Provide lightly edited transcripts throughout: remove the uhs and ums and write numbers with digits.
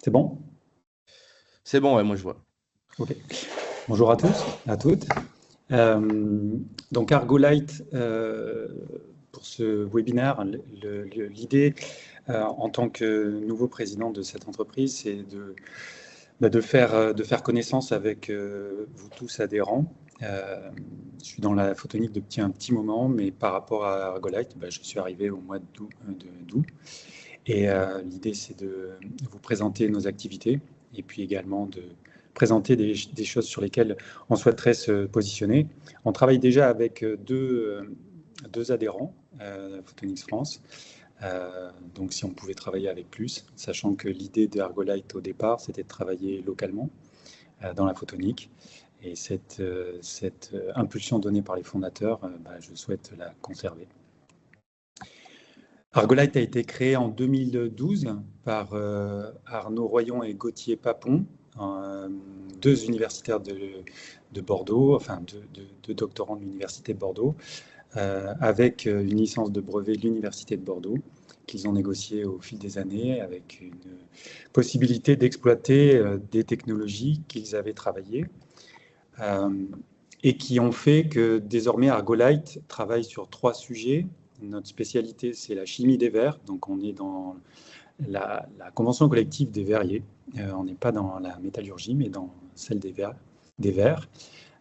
C'est bon? C'est bon, ouais, moi je vois. Ok. Bonjour à tous, à toutes. Euh, donc Argolite, pour ce webinaire, l'idée en tant que nouveau président de cette entreprise, c'est de faire connaissance avec vous tous adhérents. Je suis dans la photonique depuis un petit moment, mais par rapport à Argolite, je suis arrivé au mois d'août. Et l'idée, c'est de vous présenter nos activités et puis également de présenter des choses sur lesquelles on souhaiterait se positionner. On travaille déjà avec deux adhérents, Photonics France. Donc si on pouvait travailler avec plus, sachant que l'idée d'Argolite au départ, c'était de travailler localement dans la photonique. Et cette impulsion donnée par les fondateurs, je souhaite la conserver. Argolite a été créé en 2012 par Arnaud Royon et Gauthier Papon, deux universitaires de Bordeaux, enfin deux doctorants de l'Université de Bordeaux, avec une licence de brevet de l'Université de Bordeaux, qu'ils ont négocié au fil des années avec une possibilité d'exploiter des technologies qu'ils avaient travaillées et qui ont fait que désormais Argolite travaille sur 3 sujets. Notre spécialité, c'est la chimie des verres. Donc, on est dans la convention collective des verriers. On n'est pas dans la métallurgie, mais dans celle des verres.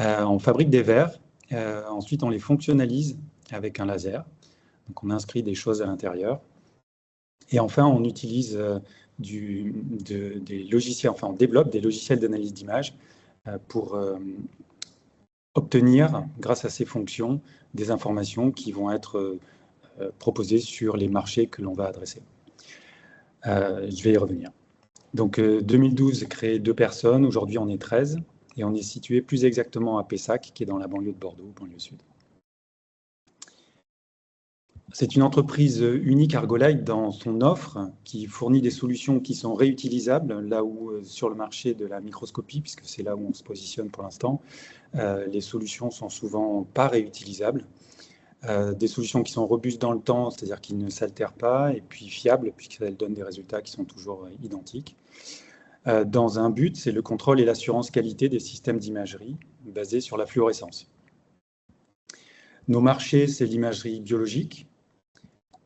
On fabrique des verres. Ensuite, on les fonctionnalise avec un laser. Donc, on inscrit des choses à l'intérieur. Et enfin, on utilise des logiciels, enfin, on développe des logiciels d'analyse d'image pour obtenir, grâce à ces fonctions, des informations qui vont être proposées sur les marchés que l'on va adresser. Je vais y revenir. Donc 2012, créé 2 personnes, aujourd'hui on est 13, et on est situé plus exactement à Pessac, qui est dans la banlieue de Bordeaux, banlieue sud. C'est une entreprise unique Argolite dans son offre qui fournit des solutions qui sont réutilisables, là où sur le marché de la microscopie, puisque c'est là où on se positionne pour l'instant, les solutions sont souvent pas réutilisables. Des solutions qui sont robustes dans le temps, c'est-à-dire qui ne s'altèrent pas, et puis fiables, puisqu'elles donnent des résultats qui sont toujours identiques. Dans un but, c'est le contrôle et l'assurance qualité des systèmes d'imagerie basés sur la fluorescence. Nos marchés, c'est l'imagerie biologique,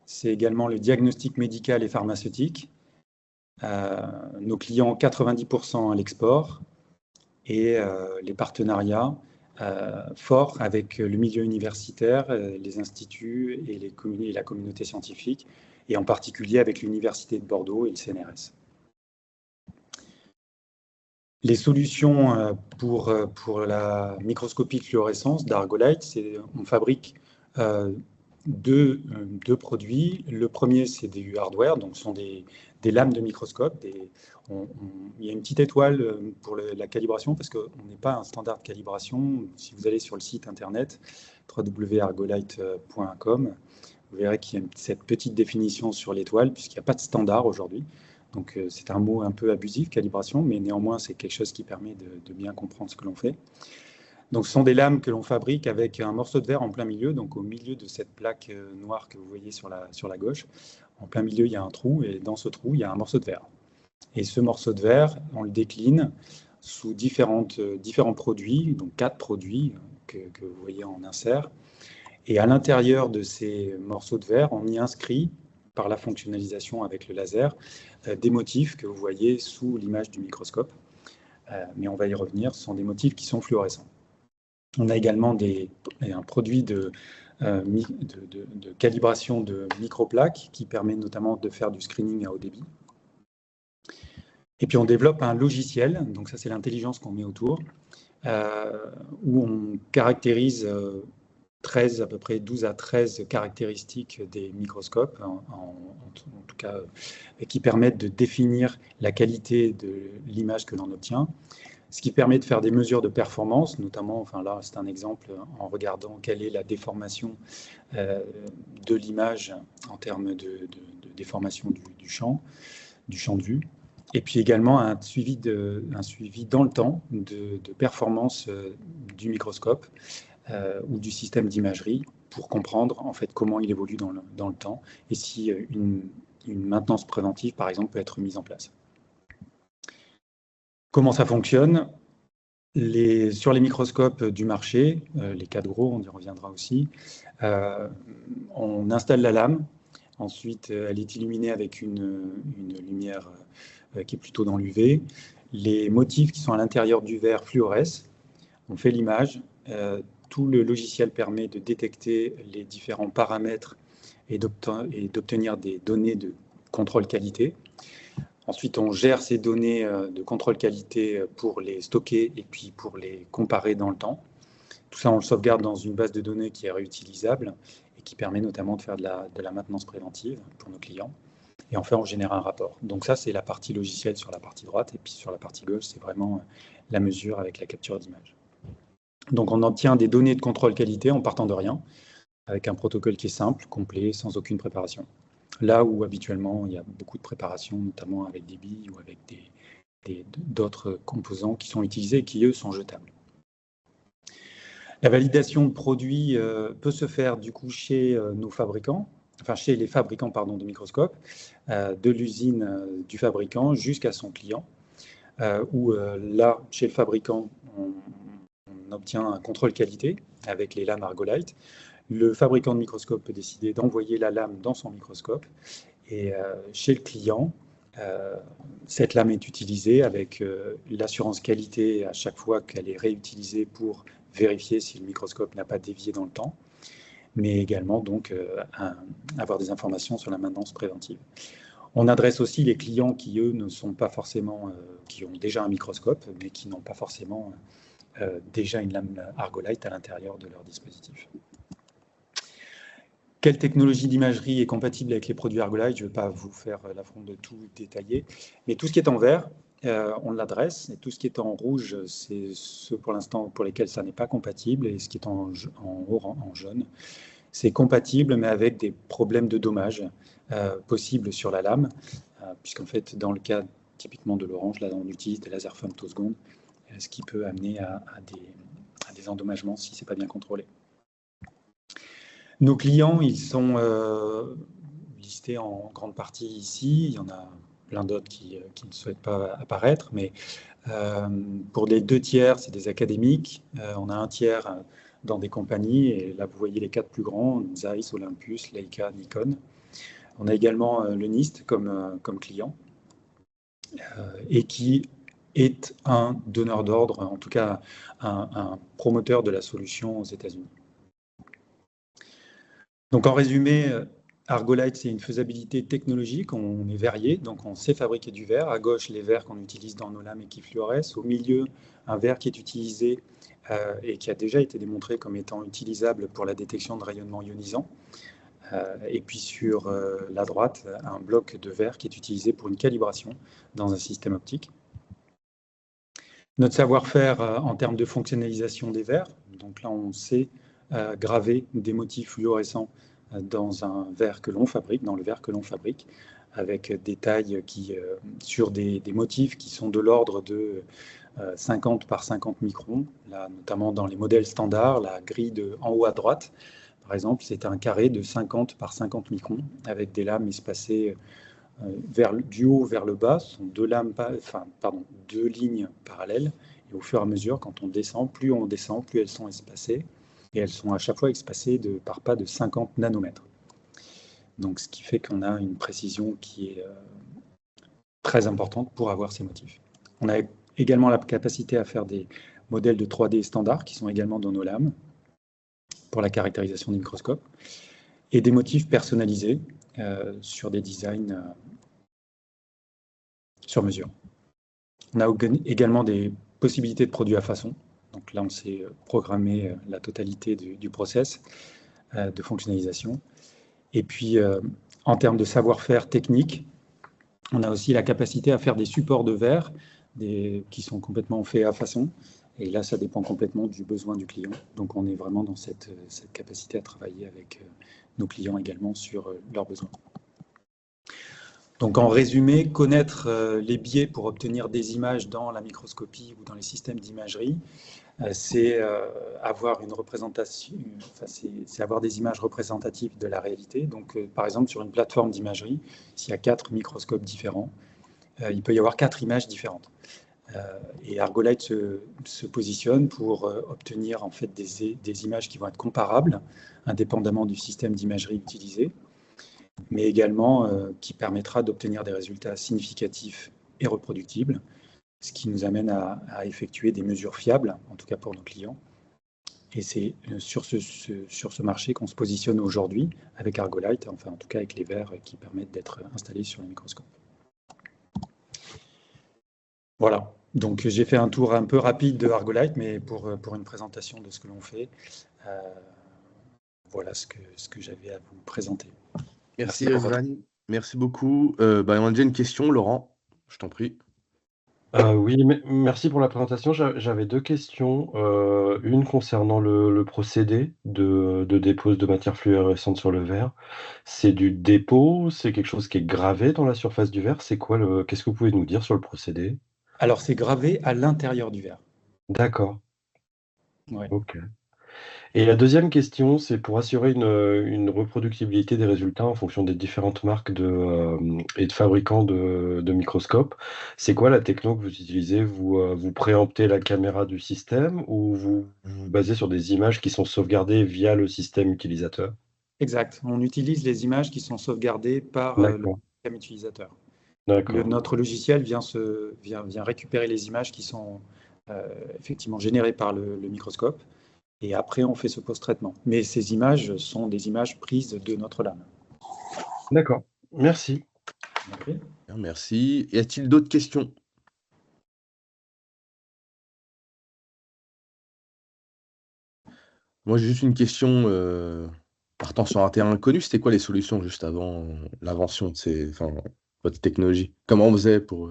c'est également le diagnostic médical et pharmaceutique. Nos clients, 90% à l'export, et les partenariats forts avec le milieu universitaire, les instituts et la communauté scientifique, et en particulier avec l'Université de Bordeaux et le CNRS. Les solutions pour la microscopie de fluorescence d'Argolite, on fabrique deux produits. Le premier, c'est du hardware, donc ce sont des lames de microscope. Il y a une petite étoile pour la calibration, parce qu'on n'est pas un standard de calibration. Si vous allez sur le site internet www.argolite.com, vous verrez qu'il y a cette petite définition sur l'étoile, puisqu'il n'y a pas de standard aujourd'hui. Donc c'est un mot un peu abusif, calibration, mais néanmoins c'est quelque chose qui permet de bien comprendre ce que l'on fait. Donc ce sont des lames que l'on fabrique avec un morceau de verre en plein milieu, donc au milieu de cette plaque noire que vous voyez sur la gauche. En plein milieu, il y a un trou, et dans ce trou, il y a un morceau de verre. Et ce morceau de verre, on le décline sous différents produits, donc 4 produits que vous voyez en insert. Et à l'intérieur de ces morceaux de verre, on y inscrit, par la fonctionnalisation avec le laser, des motifs que vous voyez sous l'image du microscope. Mais on va y revenir, ce sont des motifs qui sont fluorescents. On a également un produit de calibration de microplaques qui permet notamment de faire du screening à haut débit. Et puis on développe un logiciel, donc ça c'est l'intelligence qu'on met autour, où on caractérise 13, à peu près 12 à 13 caractéristiques des microscopes, en tout cas, qui permettent de définir la qualité de l'image que l'on obtient, ce qui permet de faire des mesures de performance, notamment, enfin là c'est un exemple en regardant quelle est la déformation de l'image en termes de déformation du champ de vue, et puis également un suivi dans le temps de performance du microscope, ou du système d'imagerie pour comprendre en fait comment il évolue dans le temps et si une maintenance préventive, par exemple, peut être mise en place. Comment ça fonctionne? Sur les microscopes du marché, les 4 gros, on y reviendra aussi, on installe la lame. Ensuite, elle est illuminée avec une lumière qui est plutôt dans l'UV. Les motifs qui sont à l'intérieur du verre fluorescent. On fait l'image. Tout le logiciel permet de détecter les différents paramètres et d'obtenir des données de contrôle qualité. Ensuite, on gère ces données de contrôle qualité pour les stocker et puis pour les comparer dans le temps. Tout ça, on le sauvegarde dans une base de données qui est réutilisable et qui permet notamment de faire de la maintenance préventive pour nos clients. Et enfin, on génère un rapport. Donc ça, c'est la partie logicielle sur la partie droite. Et puis sur la partie gauche, c'est vraiment la mesure avec la capture d'image. Donc on obtient des données de contrôle qualité en partant de rien, avec un protocole qui est simple, complet, sans aucune préparation. Là où habituellement, il y a beaucoup de préparation, notamment avec des billes ou avec d'autres composants qui sont utilisés et qui, eux, sont jetables. La validation de produits peut se faire du coup chez nos fabricants, enfin chez les fabricants de microscopes, de l'usine du fabricant jusqu'à son client, où là, chez le fabricant, on obtient un contrôle qualité avec les lames Argolite. Le fabricant de microscope peut décider d'envoyer la lame dans son microscope. Et chez le client, cette lame est utilisée avec l'assurance qualité à chaque fois qu'elle est réutilisée pour vérifier si le microscope n'a pas dévié dans le temps, mais également donc avoir des informations sur la maintenance préventive. On adresse aussi les clients qui, eux, ne sont pas forcément, qui ont déjà un microscope, mais qui n'ont pas forcément déjà une lame Argolite à l'intérieur de leur dispositif. Quelle technologie d'imagerie est compatible avec les produits Argolite? Je ne vais pas vous faire l'affront de tout détailler, mais tout ce qui est en vert, on l'adresse, et tout ce qui est en rouge, c'est ceux pour l'instant pour lesquels ça n'est pas compatible, et ce qui est en jaune, c'est compatible, mais avec des problèmes de dommages possibles sur la lame, puisqu'en fait, dans le cas typiquement de l'orange, là, on utilise des laser femtosecondes, ce qui peut amener à des endommagements si ce n'est pas bien contrôlé. Nos clients, ils sont listés en grande partie ici. Il y en a plein d'autres qui ne souhaitent pas apparaître, mais pour les 2 tiers, c'est des académiques. On a 1 tiers dans des compagnies, et là, vous voyez les 4 plus grands, Zeiss, Olympus, Leica, Nikon. On a également le NIST comme client, et qui est un donneur d'ordre, en tout cas un promoteur de la solution aux États-Unis. Donc, en résumé, Argolite, c'est une faisabilité technologique. On est verrier, donc on sait fabriquer du verre. À gauche, les verres qu'on utilise dans nos lames et qui fluorescent. Au milieu, un verre qui est utilisé et qui a déjà été démontré comme étant utilisable pour la détection de rayonnement ionisant. Et puis sur la droite, un bloc de verre qui est utilisé pour une calibration dans un système optique. Notre savoir-faire en termes de fonctionnalisation des verres. Donc là, on sait graver des motifs fluorescents dans un verre que l'on fabrique, dans le verre que l'on fabrique, avec des tailles sur des motifs qui sont de l'ordre de 50 par 50 microns. Là, notamment dans les modèles standards, la grille en haut à droite, par exemple, c'est un carré de 50 par 50 microns, avec des lames espacées du haut vers le bas. Ce sont 2 lignes parallèles. Et au fur et à mesure, quand on descend, plus elles sont espacées. Et elles sont à chaque fois espacées par pas de 50 nanomètres. Donc, ce qui fait qu'on a une précision qui est très importante pour avoir ces motifs. On a également la capacité à faire des modèles de 3D standards qui sont également dans nos lames pour la caractérisation des microscopes et des motifs personnalisés sur des designs sur mesure. On a également des possibilités de produits à façon. Donc là, on sait programmer la totalité du process de fonctionnalisation. Et puis, en termes de savoir-faire technique, on a aussi la capacité à faire des supports de verre qui sont complètement faits à façon. Et là, ça dépend complètement du besoin du client. Donc, on est vraiment dans cette capacité à travailler avec nos clients également sur leurs besoins. Donc, en résumé, connaître les biais pour obtenir des images dans la microscopie ou dans les systèmes d'imagerie, c'est avoir une représentation, c'est avoir des images représentatives de la réalité. Donc, par exemple, sur une plateforme d'imagerie, s'il y a 4 microscopes différents, il peut y avoir 4 images différentes. Et Argolite se positionne pour obtenir en fait des images qui vont être comparables, indépendamment du système d'imagerie utilisé, mais également qui permettra d'obtenir des résultats significatifs et reproductibles, ce qui nous amène à effectuer des mesures fiables, en tout cas pour nos clients. Et c'est sur ce marché qu'on se positionne aujourd'hui avec Argolite, enfin en tout cas avec les verres qui permettent d'être installés sur le microscope. Voilà, donc j'ai fait un tour un peu rapide de Argolite, mais pour une présentation de ce que l'on fait, voilà ce que j'avais à vous présenter. Merci Rizvan, merci beaucoup. On a déjà une question, Laurent, je t'en prie. Oui, merci pour la présentation. J'avais 2 questions. Une concernant le procédé de dépose de matière fluorescente sur le verre. C'est du dépôt? C'est quelque chose qui est gravé dans la surface du verre? Qu'est-ce que vous pouvez nous dire sur le procédé? Alors c'est gravé à l'intérieur du verre. D'accord. Ouais. OK. Et la deuxième question, c'est pour assurer une reproductibilité des résultats en fonction des différentes marques et de fabricants de microscopes. C'est quoi la techno que vous utilisez? Vous préemptez la caméra du système ou vous vous basez sur des images qui sont sauvegardées via le système utilisateur? Exact. On utilise les images qui sont sauvegardées par le D'accord, système utilisateur. d'accord, Notre logiciel vient récupérer les images qui sont effectivement générées par le microscope et après on fait ce post-traitement. Mais ces images sont des images prises de notre lame. d'accord. Merci. Okay. Merci. Y a-t-il d'autres questions? Moi, j'ai juste une question, partant sur un terrain inconnu, c'était quoi les solutions juste avant l'invention de votre technologie? Comment on faisait pour,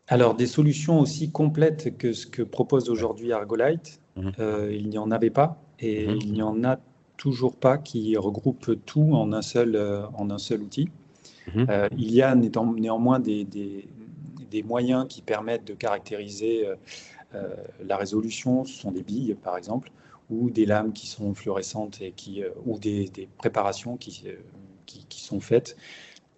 Alors, des solutions aussi complètes que ce que propose aujourd'hui Argolite, Mmh il n'y en avait pas et mh. il n'y en a toujours pas qui regroupe tout en un seul outil. Mmh. Il y a néanmoins des moyens qui permettent de caractériser la résolution. Ce sont des billes, par exemple, ou des lames qui sont fluorescentes et ou des préparations qui sont faites,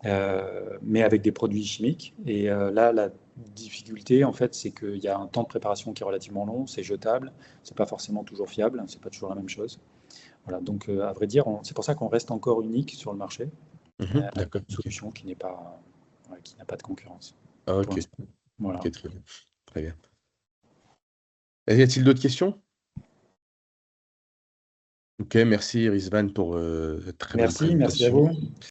mais avec des produits chimiques. Et là, la difficulté, en fait, c'est qu'il y a un temps de préparation qui est relativement long, c'est jetable, c'est pas forcément toujours fiable, c'est pas toujours la même chose. Voilà, donc à vrai dire, c'est pour ça qu'on reste encore unique sur le marché, D'accord, une OK. solution qui qui n'a pas de concurrence Ah pour OK, l'instant. Voilà. OK, très bien. Très bien. Y a-t-il d'autres questions? OK, merci Rizvan pour, cette très bonne Merci à présentation. vous.